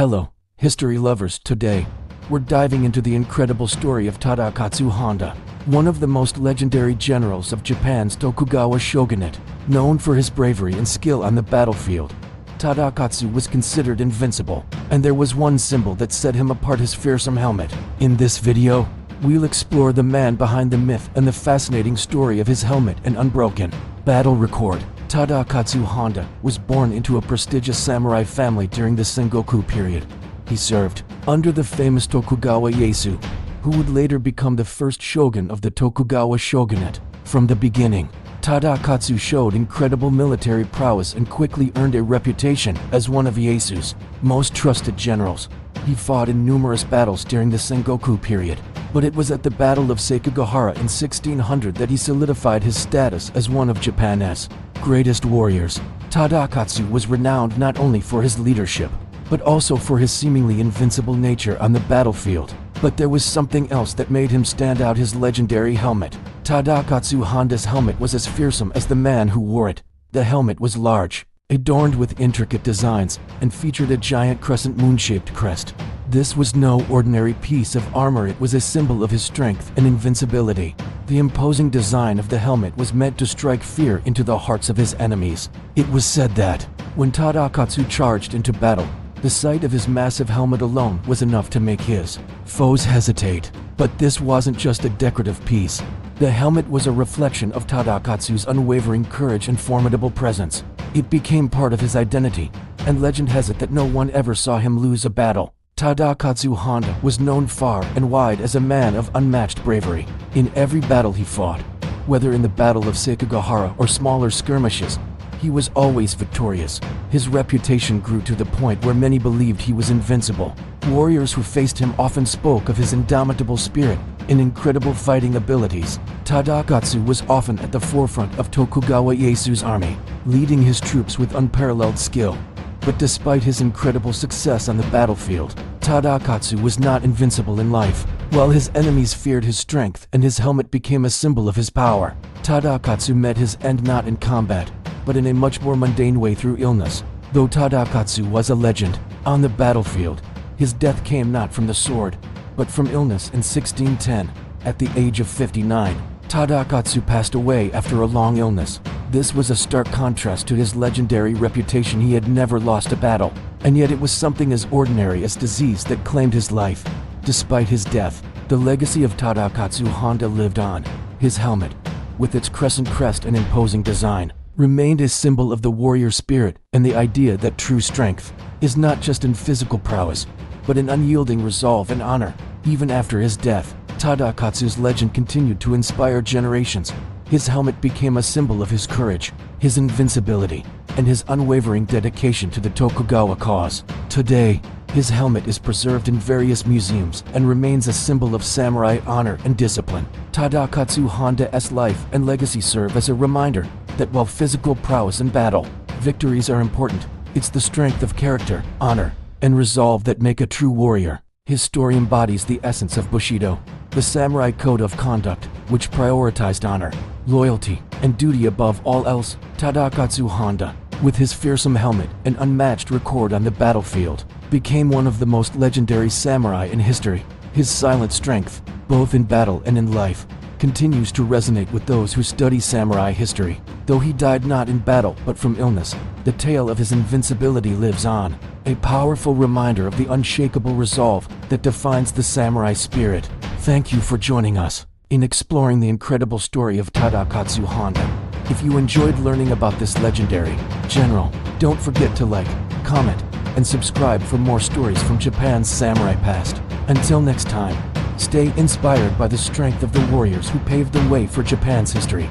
Hello, history lovers. Today, we're diving into the incredible story of Tadakatsu Honda, one of the most legendary generals of Japan's Tokugawa Shogunate. Known for his bravery and skill on the battlefield, Tadakatsu was considered invincible, and there was one symbol that set him apart: his fearsome helmet. In this video, we'll explore the man behind the myth and the fascinating story of his helmet and unbroken battle record. Tadakatsu Honda was born into a prestigious samurai family during the Sengoku period. He served under the famous Tokugawa Ieyasu, who would later become the first shogun of the Tokugawa Shogunate. From the beginning, Tadakatsu showed incredible military prowess and quickly earned a reputation as one of Ieyasu's most trusted generals. He fought in numerous battles during the Sengoku period, but it was at the Battle of Sekigahara in 1600 that he solidified his status as one of Japan's greatest warriors. Tadakatsu was renowned not only for his leadership, but also for his seemingly invincible nature on the battlefield. But there was something else that made him stand out: his legendary helmet. Tadakatsu Honda's helmet was as fearsome as the man who wore it. The helmet was large, adorned with intricate designs, and featured a giant crescent moon-shaped crest. This was no ordinary piece of armor. It was a symbol of his strength and invincibility. The imposing design of the helmet was meant to strike fear into the hearts of his enemies. It was said that when Tadakatsu charged into battle, the sight of his massive helmet alone was enough to make his foes hesitate. But this wasn't just a decorative piece. The helmet was a reflection of Tadakatsu's unwavering courage and formidable presence. It became part of his identity, and legend has it that no one ever saw him lose a battle. Tadakatsu Honda was known far and wide as a man of unmatched bravery. In every battle he fought, whether in the Battle of Sekigahara or smaller skirmishes, he was always victorious. His reputation grew to the point where many believed he was invincible. Warriors who faced him often spoke of his indomitable spirit and incredible fighting abilities. Tadakatsu was often at the forefront of Tokugawa Ieyasu's army, leading his troops with unparalleled skill. But despite his incredible success on the battlefield, Tadakatsu was not invincible in life. While his enemies feared his strength and his helmet became a symbol of his power, Tadakatsu met his end not in combat, but in a much more mundane way: through illness. Though Tadakatsu was a legend on the battlefield, his death came not from the sword, but from illness in 1610. At the age of 59, Tadakatsu passed away after a long illness. This was a stark contrast to his legendary reputation. He had never lost a battle, and yet it was something as ordinary as disease that claimed his life. Despite his death, the legacy of Tadakatsu Honda lived on. His helmet, with its crescent crest and imposing design, remained a symbol of the warrior spirit and the idea that true strength is not just in physical prowess, but in unyielding resolve and honor. Even after his death, Tadakatsu's legend continued to inspire generations. His helmet became a symbol of his courage, his invincibility, and his unwavering dedication to the Tokugawa cause. Today, his helmet is preserved in various museums and remains a symbol of samurai honor and discipline. Tadakatsu Honda's life and legacy serve as a reminder that while physical prowess and battle victories are important, it's the strength of character, honor, and resolve that make a true warrior. His story embodies the essence of Bushido, the samurai code of conduct, which prioritized honor, loyalty, and duty above all else. Tadakatsu Honda, with his fearsome helmet and unmatched record on the battlefield, became one of the most legendary samurai in history. His silent strength, both in battle and in life, continues to resonate with those who study samurai history. Though he died not in battle but from illness, the tale of his invincibility lives on, a powerful reminder of the unshakable resolve that defines the samurai spirit. Thank you for joining us in exploring the incredible story of Tadakatsu Honda. If you enjoyed learning about this legendary general, don't forget to like, comment, and subscribe for more stories from Japan's samurai past. Until next time, stay inspired by the strength of the warriors who paved the way for Japan's history.